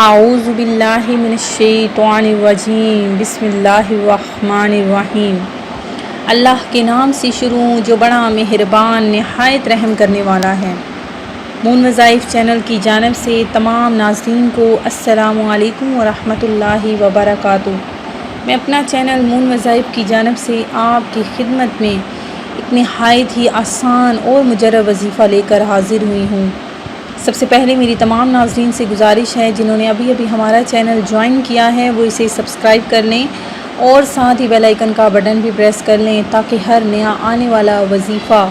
اعوذ باللہ من الشیطان الرجیم، بسم اللہ الرحمن الرحیم۔ اللہ کے نام سے شروع جو بڑا مہربان نہایت رحم کرنے والا ہے۔ مون وظائف چینل کی جانب سے تمام ناظرین کو السلام علیکم ورحمۃ اللہ وبرکاتہ۔ میں اپنا چینل مون وظائف کی جانب سے آپ کی خدمت میں ایک نہایت ہی آسان اور مجرب وظیفہ لے کر حاضر ہوئی ہوں۔ سب سے پہلے میری تمام ناظرین سے گزارش ہے جنہوں نے ابھی ہمارا چینل جوائن کیا ہے وہ اسے سبسکرائب کر لیں اور ساتھ ہی بیل آئیکن کا بٹن بھی پریس کر لیں تاکہ ہر نیا آنے والا وظیفہ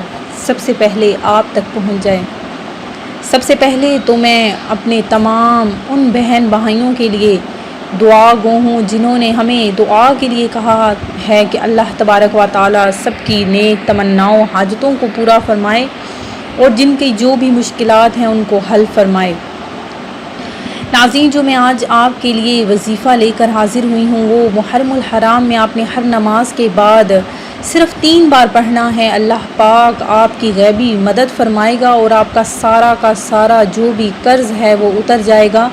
سب سے پہلے آپ تک پہنچ جائے۔ سب سے پہلے تو میں اپنے تمام ان بہن بھائیوں کے لیے دعا گو ہوں جنہوں نے ہمیں دعا کے لیے کہا ہے کہ اللہ تبارک و تعالی سب کی نیک تمناؤں حاجتوں کو پورا فرمائے اور جن کی جو بھی مشکلات ہیں ان کو حل فرمائے۔ ناظرین، جو میں آج آپ کے لیے وظیفہ لے کر حاضر ہوئی ہوں وہ محرم الحرام میں آپ نے ہر نماز کے بعد صرف 3 بار پڑھنا ہے۔ اللہ پاک آپ کی غیبی مدد فرمائے گا اور آپ کا سارا جو بھی قرض ہے وہ اتر جائے گا۔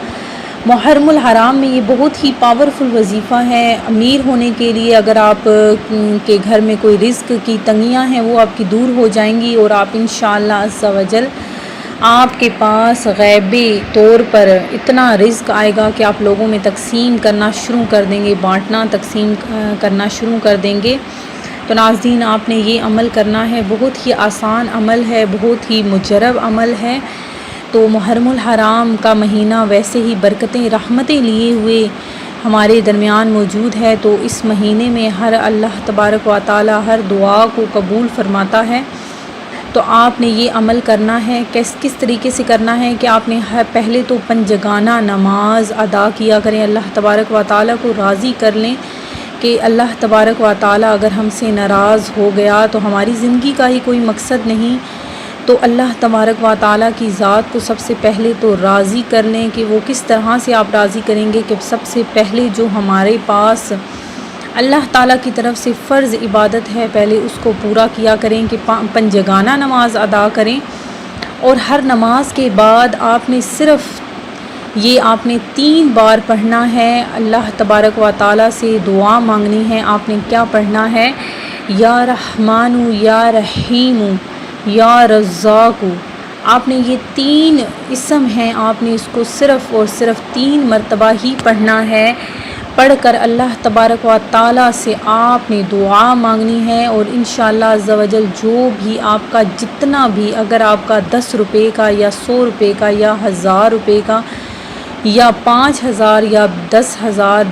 محرم الحرام میں یہ بہت ہی پاورفل وظیفہ ہے۔ امیر ہونے کے لیے اگر آپ کے گھر میں کوئی رزق کی تنگیاں ہیں وہ آپ کی دور ہو جائیں گی اور آپ انشاءاللہ عز و جل آپ کے پاس غیبی طور پر اتنا رزق آئے گا کہ آپ لوگوں میں تقسیم کرنا شروع کر دیں گے، بانٹنا تقسیم کرنا شروع کر دیں گے۔ تو ناظرین، آپ نے یہ عمل کرنا ہے، بہت ہی آسان عمل ہے، بہت ہی مجرب عمل ہے۔ تو محرم الحرام کا مہینہ ویسے ہی برکتیں رحمتیں لیے ہوئے ہمارے درمیان موجود ہے، تو اس مہینے میں ہر اللہ تبارک و تعالی ہر دعا کو قبول فرماتا ہے۔ تو آپ نے یہ عمل کرنا ہے، کس طریقے سے کرنا ہے کہ آپ نے پہلے تو پنجگانہ نماز ادا کیا کریں، اللہ تبارک و تعالی کو راضی کر لیں کہ اللہ تبارک و تعالی اگر ہم سے ناراض ہو گیا تو ہماری زندگی کا ہی کوئی مقصد نہیں۔ تو اللہ تبارک و تعالی کی ذات کو سب سے پہلے تو راضی کر لیں کہ وہ کس طرح سے آپ راضی کریں گے کہ سب سے پہلے جو ہمارے پاس اللہ تعالیٰ کی طرف سے فرض عبادت ہے پہلے اس کو پورا کیا کریں کہ پنجگانہ نماز ادا کریں، اور ہر نماز کے بعد آپ نے صرف آپ نے 3 بار پڑھنا ہے، اللہ تبارک و تعالیٰ سے دعا مانگنی ہے۔ آپ نے کیا پڑھنا ہے؟ یا رحمان یا رحیم یا رزاق۔ آپ نے یہ 3 اسم ہیں، آپ نے اس کو صرف اور صرف 3 مرتبہ ہی پڑھنا ہے۔ پڑھ کر اللہ تبارک و تعالیٰ سے آپ نے دعا مانگنی ہے، اور انشاءاللہ عز و جل جو بھی آپ کا جتنا بھی، اگر آپ کا 10 روپے کا یا 100 روپے کا یا 1000 روپے کا یا 5000 یا 10,000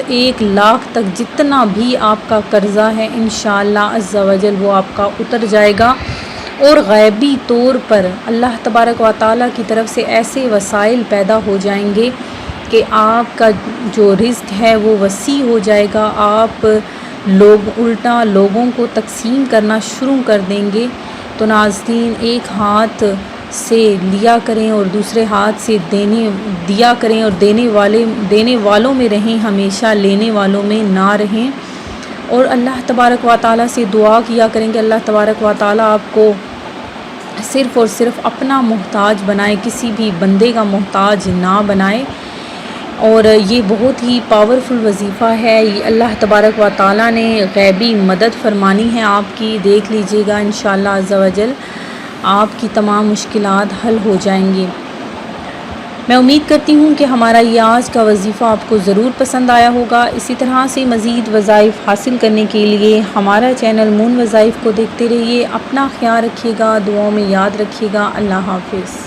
1 لاکھ تک جتنا بھی آپ کا قرضہ ہے انشاءاللہ عز و جل وہ آپ کا اتر جائے گا، اور غیبی طور پر اللہ تبارک و تعالیٰ کی طرف سے ایسے وسائل پیدا ہو جائیں گے کہ آپ کا جو رزق ہے وہ وسیع ہو جائے گا۔ آپ الٹا لوگوں کو تقسیم کرنا شروع کر دیں گے۔ تو ناظرین، ایک ہاتھ سے لیا کریں اور دوسرے ہاتھ سے دیا کریں، اور دینے والوں میں رہیں، ہمیشہ لینے والوں میں نہ رہیں، اور اللہ تبارک و تعالیٰ سے دعا کیا کریں کہ اللہ تبارک و تعالیٰ آپ کو صرف اور صرف اپنا محتاج بنائے، کسی بھی بندے کا محتاج نہ بنائے۔ اور یہ بہت ہی پاورفل وظیفہ ہے، یہ اللہ تبارک و تعالیٰ نے غیبی مدد فرمانی ہے آپ کی، دیکھ لیجئے گا انشاءاللہ عز و جل آپ کی تمام مشکلات حل ہو جائیں گی۔ میں امید کرتی ہوں کہ ہمارا یہ آج کا وظیفہ آپ کو ضرور پسند آیا ہوگا۔ اسی طرح سے مزید وظائف حاصل کرنے کے لیے ہمارا چینل مون وظائف کو دیکھتے رہیے۔ اپنا خیال رکھیے گا، دعاؤں میں یاد رکھیے گا۔ اللہ حافظ۔